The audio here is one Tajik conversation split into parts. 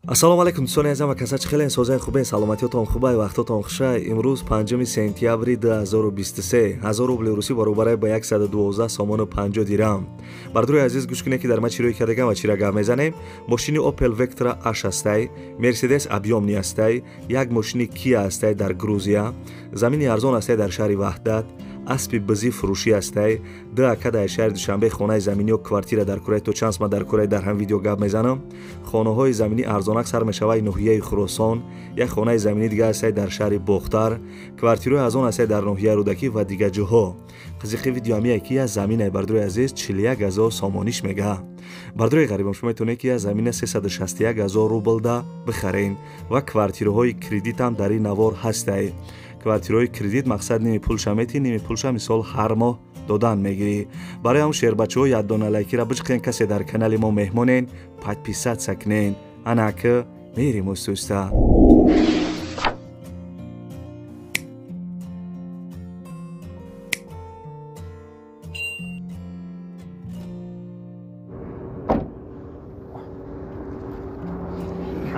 ассалому алайкум дӯстони азизам ва касач хеле созаи хубе саломатиётон хубай вақтотон хуша. имрӯз 5 сентябри 2023 1000 рубли русӣ баробар ба 112 сомону 50 дирам. Бардруи азиз гӯш кунед ки дар ма чирои кардагам ва чира гап мезанем. Мошини Opel Vectra H астай, Mercedes объёмни астай, як мошини Kia астай дар Грузия, замини арзон астай дар шаҳри Ваҳдат, аспи бизӣ фурӯшӣ астай, дака дар шаҳри Душанбе хонаи заминиё квартира дар Кӯраи то чансма дар Кӯраи дар ҳам видео гап мезанам. хонаҳои заминӣ арзонак сар мешавад ноҳияи Хуросон, як хонаи заминӣ дигар астай дар шаҳри Бохтар, квартирои арзон астай дар ноҳияи Рӯдакӣ ва дигар ҷоҳо. қизиқи видео ҳамие ки я заминаи бардруи азиз 41000 сомониш мега. бардруи ғарибам шумо метавонед ки я замина 361000 рубл да бихарен ва квартираҳои кредитам дар ин навор ҳастай. квартираҳои кредит мақсад ними пулша метӣ, ними пулша мисол ҳар моҳ додан мегирӣ. барои ҳам шербачаҳо яддона лайкира бичиқен касе дар канали мо меҳмонен подписатсия кунен. анака мерим устуста.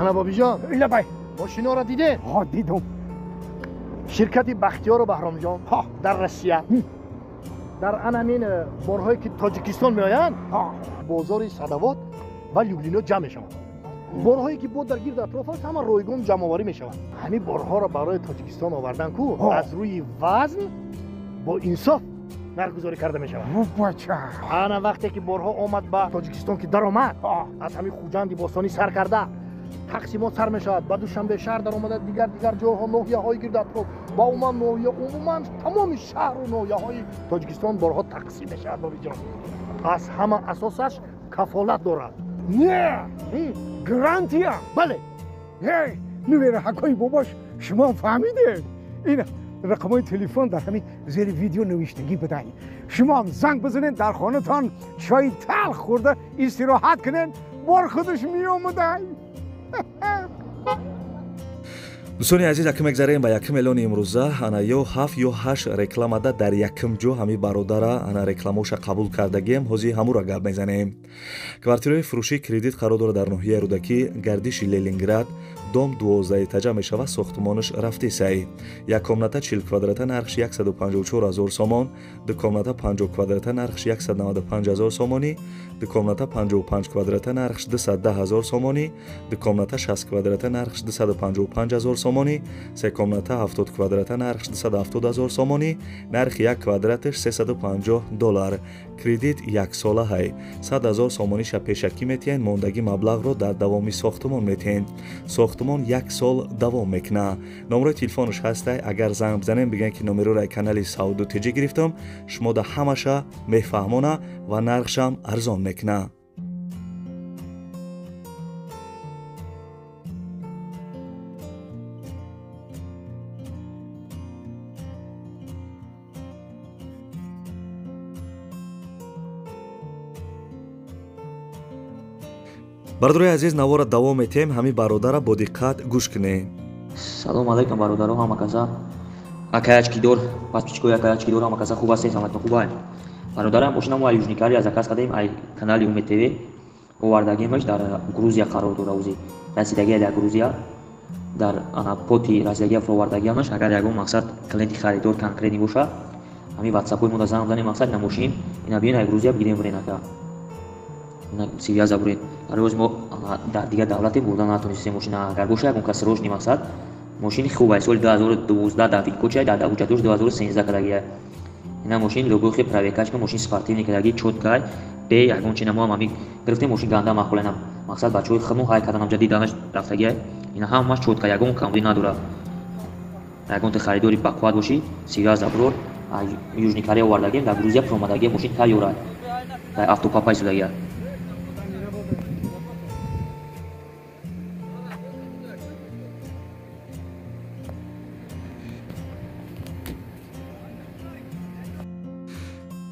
ана бобиҷон, ایلا بای ماشین‌ها را دیدین؟ ها دیدم شرکت بختیار و بهرامجان در روسیه در انمین بارهایی که تاجیکستان میآیند بازار صدوات و لیولینا جمع میشوند. بارهایی که بود در گرد اطراف است همه رایگان جمع آوری میشوند. همین بارها را برای تاجیکستان آوردن کو از روی وزن با انصاف نرگزاری کرده میشوند. بچه انا وقتی که بارها آمد به تاجیکستان که در آمد از همین خوجند باستانی سر کرده تقسیمات سر میشود. با دوشنبه شهر در آمده دیگر جاها ناحیه‌های گرد اطراف با عموما تمام شهر و ناحیه‌های تاجیکستان بارها تقسیم میشود. بابی جان از همه اساسش کفالت دارد. نه گرانتیا بله هی نویر حکای باباش شما فهمیدید این رقمای تلفن در همین زیر ویدیو نوشتگی بدهید. شما هم زنگ بزنید در خانه‌تان چای تلخ خورده استراحت کنین بار خودش میآمده. дӯстони азиз якм мегзарем ба 1 миллиони имрӯза ана ё 7 ё 8 рекламада дар якм ҷо ҳами бародара ана рекламоша қабул кардагем ҳозир ҳамура гап мезанем. квартираи фурӯшии кредит қарор дорад дар ноҳияи Рӯдакӣ, гардиши Ленинград, дом 12 этажа мешавад, сохтмонаш рафти сай. як комната 40 квадрата нархш 154000 сомон, ду комната 50 квадрата нархш 195000 сомонӣ, ду комната 55 квадрата нархш 210000 сомонӣ, ду комната 60 квадрата нархш 255000 сомонӣ, се комната 70 квадрата нархш 270000 сомонӣ, нархи як квадраташ $350. кредит як сола ҳай. 100000 сомониша пешакӣ метиҳанд, мондаги маблағро дар давоми сохтмон метиҳанд. сохтмон як сол давом мекуна. номерои телефонаш ҳастай, агар занг бизанем бигӯян ки номерои канали Сауду Теҷи гирифтам, шумо да ҳамаша мефаҳмона ва нархшам арзон мекуна. бардорои азиз навора давом метем, ҳами бародара бо диққат гӯш кунед. салом алайкум бародаро, ҳама каса акаячкидор паспичко акаячкидор ҳама каса хуб астед, ҳаматон хубай. бародарам мошинаму ай южникари аз акас кадем ай канали Умед ТВ овардагемаш дар Грузия қарор дора, узи расидагия дар Грузия дар ана поти расидагия фровардагиамаш. агар ягон мақсад клиенти харидор конкретни боша ҳами ватсапои мода занг бизанем, мақсад ина мошин ина биён ай Грузия бигирем бурен ака ина сивяза бурен. барои мо дар дигар давлате бурдан натонистем мошина агар боша ягон кас рожни мақсад мошини хубай соли 2012 дар викочай дар давучатош 2013 кадагия. ина мошин логохи правекачка мошин спортивни кадаги чоткай бе ягон чинамо ам ами гирифтем мошин ганда махуланам мақсад бачаҳои химо ҳай каданам ҷадид данаш рафтагия. ина ҳамаш чотка, ягон камди надора. ягон те харидори бақувват боши сивяз заброр южникаре овардагем дар Грузия промадагия мошин тайёрад дар автопапай судагия.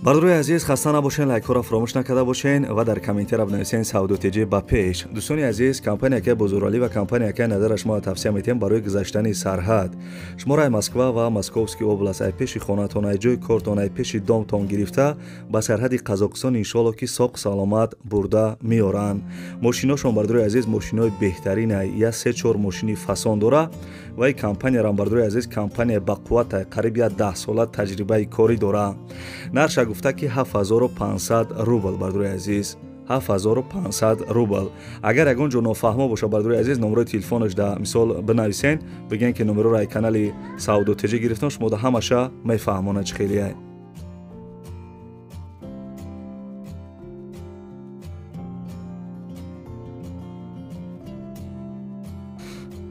бардурои азиз, хаста набошен, лайкҳоро фаромӯш накарда бошен ва дар комментера бинависен саудотиҷи ба пеш. дӯстони азиз, компанияке бузургӣ ва компанияке назара шумо тавсия метем барои гузаштани сарҳад. шуморо ай Москва ва Московский област, ай пеши хонатон, ай ҷои кортон, ай пеши домтон гирифта ба сарҳади Қазоқистон иншоалло ки соқ саломат бурда меоранд. мошиношон бардурои азиз мошинои беҳтарин ай, я 3-4 мошини фасон дора ва ин компанияram бардурои азиз компания ба қувват ай, қариб я 10 сола таҷрибаи корӣ дора. нарша гуфта ки 7500 рубл бардурои азиз, 7500 рубл. агар ягон ҷо нофаҳмо боша бардурои азиз, номерои телефонаш да мисол бинависен, бигӯен ки номероро ай канали саудотиҷи гирифтам, шумо да ҳамаша мефаҳмона чӣ хеле ай.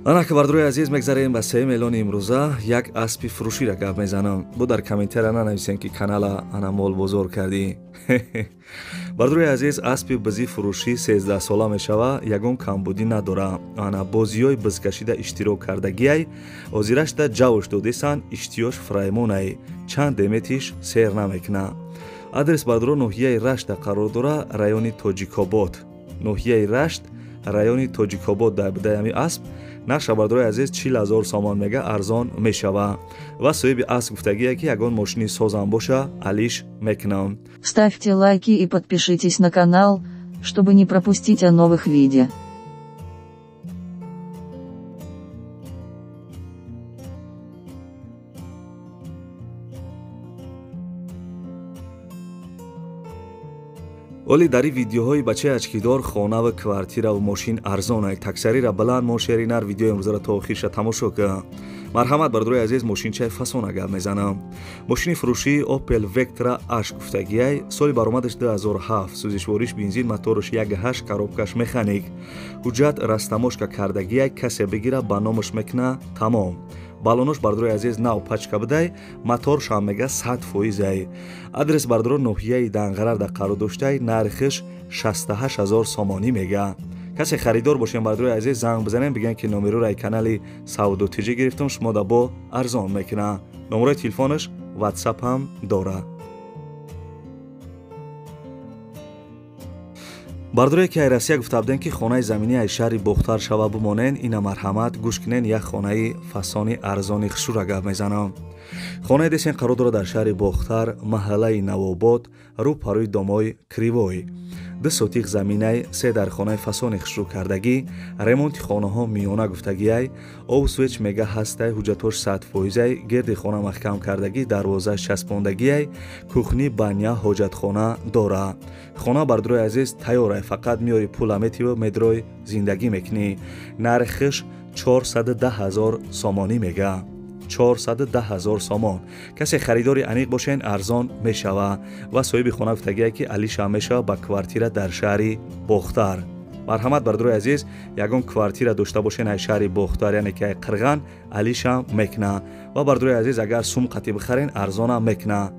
ана ки бардурои азиз мегзарем ба сеюм эълони имрӯза, як аспи фурӯширо гап мезанам. бо дар комментера нанависем ки канала ана мол бозор кардӣ. бардурои азиз, аспи бизӣ фурӯшӣ 13 сола мешава, ягон камбудӣ надора. ана бозиҳои бизкашида иштирок кардагиай, озирашда ҷавш додесан, иштиёш фраймонай, чанд деметиш сер намекуна. адрес бардуро ноҳияи Рашта қарор дора, райони Тоҷикобод. ноҳияи Рашт, райони Тоҷикобод дар бидаи ҳамин асп нарша бардурои азиз 40000 сомон мега арзон мешава ва соҳиби асп гуфтагие ки ягон мошини созам боша алиш мекунам. Ставьте лайки и подпишитесь на канал, чтобы не пропустить о новых видео. оли дар ин видеоҳои бачаи ачкидор хона ва квартира ва мошин арзон ай. таксарира баланд мо шеринар видеои имрӯзаро то охирша тамошо кунед. марҳамат бардурои азиз, мошинчаи фасона гап мезанам. мошини фурӯшии Opel Vectra H гуфтагиай, соли баромадаш 2007, сӯзишвориш бензин, мотораш 1.8, коробкаш механик. ҳуҷҷат растамошка кардагиай, касе бигира ба номаш мекуна тамом. балонош бардурои азиз нав пачка бидай, моторшам мега 100% ай. адрес бардуро ноҳияи Данғарарда қарор доштаи, нархиш 68000 сомонӣ мега. касе харидор бошем бардурои азиз, занг бизанем, бигӯен ки номероро ай канали саудотиҷӣ гирифтам, шумо да бо арзон мекуна. номерои телефонаш WhatsApp ҳам дора. бардуре ки ай Россия гуфта будем ки хонаи заминӣ ай шаҳри Бохтар шава бимонен, ина марҳамат гӯш кунен, як хонаи фасони арзони хушура гап мезанам. хонаи десен қарор дорад дар шаҳри Бохтар, маҳаллаи Навобод, рӯ парои домои Кривой. 2 сотиқ заминаи 3 дар хонаи фасони хушрӯ кардагӣ, ремонти хонаҳо миёна гуфтагиай, овсвеч мега ҳастай, ҳуҷҷатош 100%, герди хона маҳкам кардагӣ, дарвозааш часпондагиай, кухни, баня, ҳоҷатхона дора. хона бардурои азиз тайёрай, фақат миёри пула метиба медрой зиндагӣ мекунӣ. нархиш 410000 сомонӣ мега. 410000 сомон. касе харидори аниқ бошен арзон мешава ва соҳиби хона гуфтагие ки алиша мешава ба квартира дар шаҳри Бохтар. марҳамат бардурои азиз, ягон квартира дошта бошен ай шаҳри Бохтар, яъне ки ай қирған алиша мекуна ва бардурои азиз, агар сумқати бихарен арзона мекуна.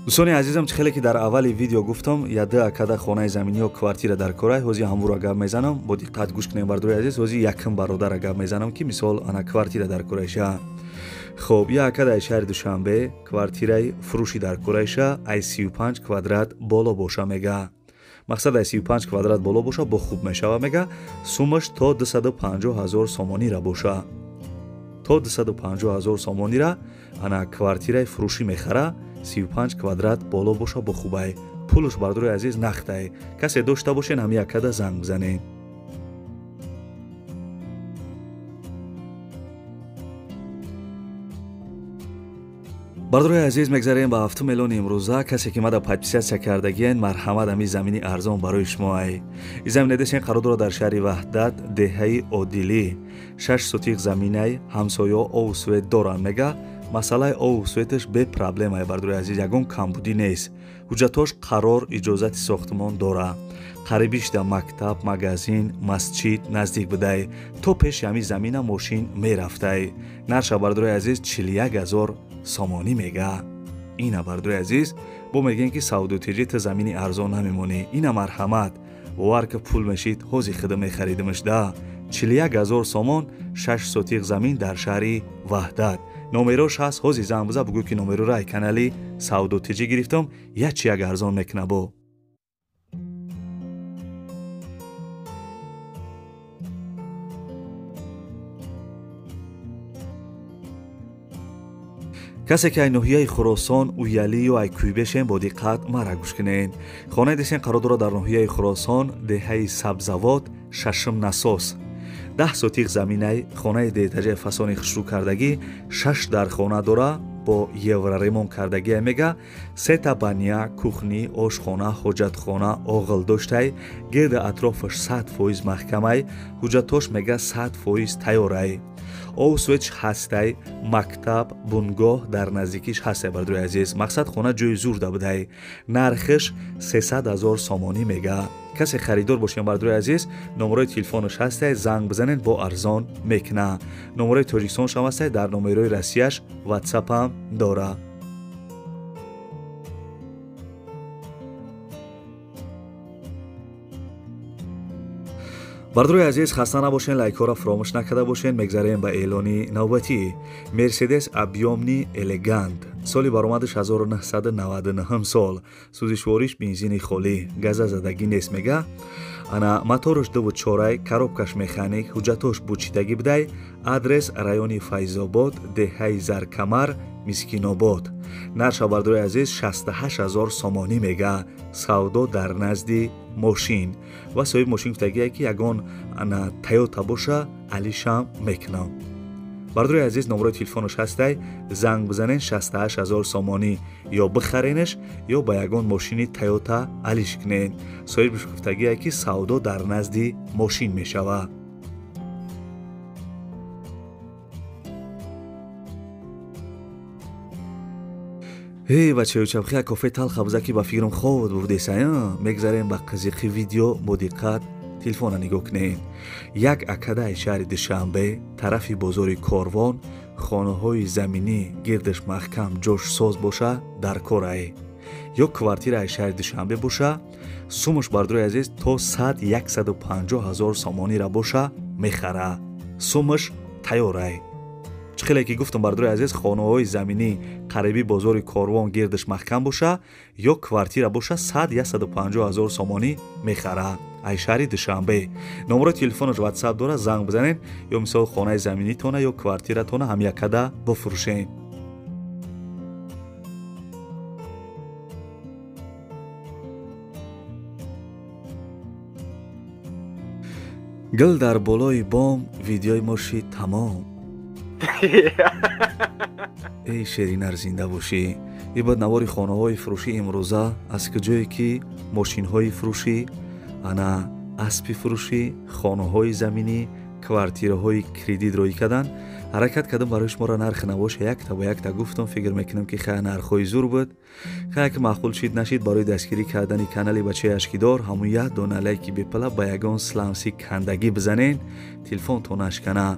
дӯстони азизам, чӣ хеле ки дар аввали видео гуфтам, яда акада хонаи заминӣ ё квартира дар корай, ҳозир ҳамвуро гап мезанам. бо диққат гӯш кунем бардурои азиз, ҳозир якм бародара гап мезанам ки мисол ана квартира дар корайша. хоб, я акада ай шаҳри Душанбе, квартираи фурӯши дар корайша ай 35 квадрат боло боша мега. мақсад ай 35 квадрат боло боша бо хуб мешава мега, суммаш то 250000 сомонира боша. то 250000 сомонира ана квартираи фурӯшӣ мехара, 35 квадрат боло боша бо хубай. пулаш бардурои азиз нақдай. касе дошта бошен, ҳами якада занг бизанен. бардурои азиз, мегзарем ба 7 миллиони имрӯза. касе ки мада подписатсия кардагиен, марҳамат, ҳами замини арзон барои шумо ай. ин замине десен қарор дорад дар шаҳри Ваҳдат, деҳаи Одилӣ. 6 сотиқ заминай, ҳамсоё овсвет доранд мега. масъалаи овсветаш бе проблемае бардурои азиз, ягон камбудӣ нест. ҳуҷҷатош қарор, иҷозати сохтмон дора. қарибишда мактаб, магазин, масҷид наздик будай. то пеши ҳамин замина мошин мерафтай. нарша бардурои азиз 41000 сомонӣ мега. اینا بردوی عزیز بو میگن که سعودی تجارت زمینی ارزان نمیمونه. اینا مرحمت باور که پول میشید حوزی خدمه خریدمش ده 41,000 سومون 6 سوتیق زمین در شهری وحدت. نمروش هست حوزی زن بزا بگو که نمرو رای کانالی سعودی تجی گرفتم یا چی اگه ارزان میکنه بو. کسی که ناحیه خراسان و یلی و ایکویبشن با دقت مرا گوش کنین. خانه دیسین قرار داره در ناحیه خراسان دهه سبزوات ششم نساس 10 سوتیق زمینه خانه دیتاجه فسانی خشرو کردگی 6 در خانه داره با یورا ریمون کردگی میگه 3 تا بانیا کوخنی آشخانه حاجتخانه آغل داشته گرد اطرافش 100% محکمه حجتاش میگه 100% تیاره او سویچ هسته مکتب بنگاه در نزدیکیش هسته بردوی عزیز. مقصد خونه جوی زور ده بده نرخش 300,000 سامانی میگه. کسی خریدار باشین بردوی عزیز نمره تلفنش هسته زنگ بزنین با ارزان میکنه. نمره تاجیکستانش هم هسته در نمره رسیش واتساپ هم داره. بردروی عزیز خسته نباشین لایک ها را فراموش نکرده باشین. میگذاریم به اعلانی نوبتی. مرسدس ابیومنی الگانت سالی برآمدش 1999 سال سوزشواریش بنزین خالی گاز زدگی نیست میگه. انا موتورش 2.4 коробкаш механик ҳуҷҷатош бучидагӣ бидай адрес райони Файзобод деҳаи Заркамар Мискинобод нарша бардои азиз 68000 сомонӣ мега савдо дар назди мошин ва соҳиби мошин гуфтагие ки ягон ана Toyota боша алишам мекунам. бардои азиз номарои телефонош ҳастай занг бизанен 68000 сомонӣ ё бихаренеш ё ба ягон мошини Toyota алиш кунен. соҳибиш гуфтагие ки савдо дар назди мошин мешава. ҳей бачаё чабхи кофе талха буза ки ба фикрам ховд будесая. мегзарем ба қизиқи видео бо диққат телефона нигоҳ кунед. як акадаи шаҳри Душанбе тарафи бозори Корвон хонаҳои заминӣ гирдаш маҳкам ҷошсоз боша дар корае ё квартираи шаҳри Душанбе боша сумаш бардои азиз то 100-150,000 сомонира боша мехара. сумаш тайёрае. чхеле ки гуфтам бардои азиз хонаҳои заминӣ қариби бозори Корвон гирдаш маҳкам боша ё квартира боша 100-150,000 сомонӣ мехара. ай шаҳри Душанбе номарои телефонош ватсап дора занг бизанен ё мисол хонаи заминитона ё квартиратона ҳамякада бифурӯшен. гул дар болои бом видеои моши тамом. эй шеринар зинда бошӣ. ибад навори хонаҳои фурӯшӣ имрӯза аз куҷое ки мошинҳои фурӯшӣ ана аспи фурӯшӣ хонаҳои заминӣ квартираҳои кредит роӣ кардан ҳаракат кардам барои шуморо нархи навоша якта ба якта гуфтам. фикр мекунам ки хая нархҳои зур буд хая ки маъқул шид нашид барои дастгирӣ кардани канали бачаи ашкидор ҳамун як дона лайки бепала ба ягон сламси кандагӣ бизанен телефонтон ашкана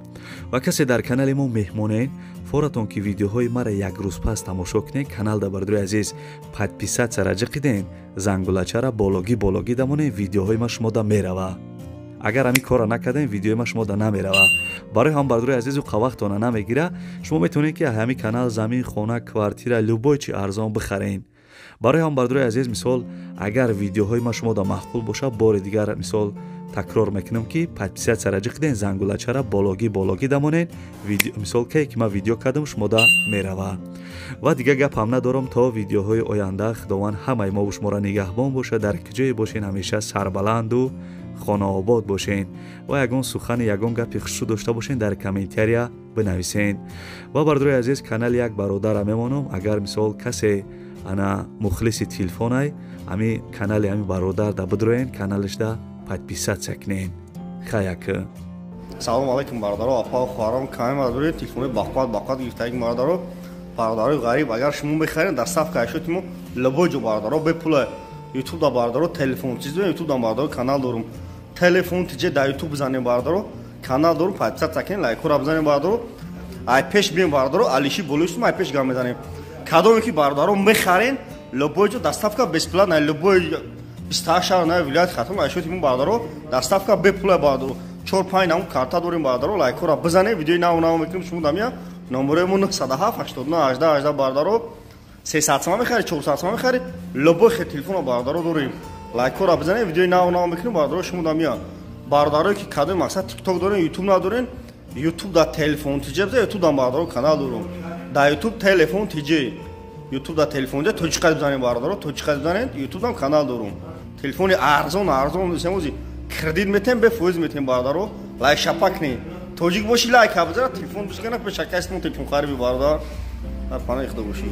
ва касе дар канали мо меҳмонен форатон ки видеоҳои мара як рӯз пас тамошо кунед каналда бардои азиз подписатсия раҷиқиден зангулачара бологӣ дамонен видеоҳои ма шумода мерава. агар ҳамин кора накардем видеои ма шумода намерава. барои ҳам бардои азизу қавақтона намегира шумо метавонед ки ҳамин канал замин хона квартира любой чи арзон бихарен. барои ҳам бардои азиз мисол агар видеоҳои ма шумода маъқул боша бори дигар мисол такрор мекунам ки подписатсия раҷиқиден зангулачара бологӣ дамонен мисол ке ки ма видео кардам шумода мерава. ва дигар гап ҳам надорам то видеоҳои оянда худованд ҳамаи мо шуморо нигаҳбон боша дар куҷое бошен ҳамеша сарбаланду хонаобод бошен ва ягон сухани ягон гапи хушрӯ дошта бошен дар комментария бинависен. ва бардои азиз канали як бародара мемонам агар мисол касе ана мухлиси телефонай ами канали ами бародар да бидроен каналишда подписатсия кунен. хаяк салом алейкум бародаро апа хоҳарам ками мадури телефони бақват гирифтаги бародаро бародарои ғариб агар шумо бихарен дар саф кайшоти мо любой ҷо бародаро бепула ютуб да бародаро телефон чиз дорем ютуб да бародаро канал дорум телефон тиҷе дар ютуб бизанем бародаро канал дорум подписатсия кунем лайкора бизанем бародаро ай пеш бием бародаро алиши болоистум ай пеш гап мезанем кадоме ки бародаро мехарен любой ҷо доставка бесплатна любой 28 шаҳр на вилояти хатон айшоти мо бародаро доставка бепула бародаро 4-5 нам карта дорем бародаро лайкора бизане видеои нав мекунем шумо дамя номеремо 907 89 18 18 бародаро 300 сом мехаред 400 сом мехаред любой хет телефона бародаро дорем лайкора бизане видеои нав мекунем бародаро шумо дамя бародаро ки кадои мақсад тикток дорен ютуб надорен ютуб да телефон тиҷе биза ютуб да бародаро канал дорем да ютуб телефон тиҷе ютуб да телефон тиҷе тоҷиқа бизанем бародаро тоҷиқа бизанен ютуб дам канал дорем телефони арзон семози кредит метем бе фоиз метем бародаро лайк шапакни тоҷик боши лайк бизара телефон бишкана пешакастмо телефон хариби бардар дар панаи худо боши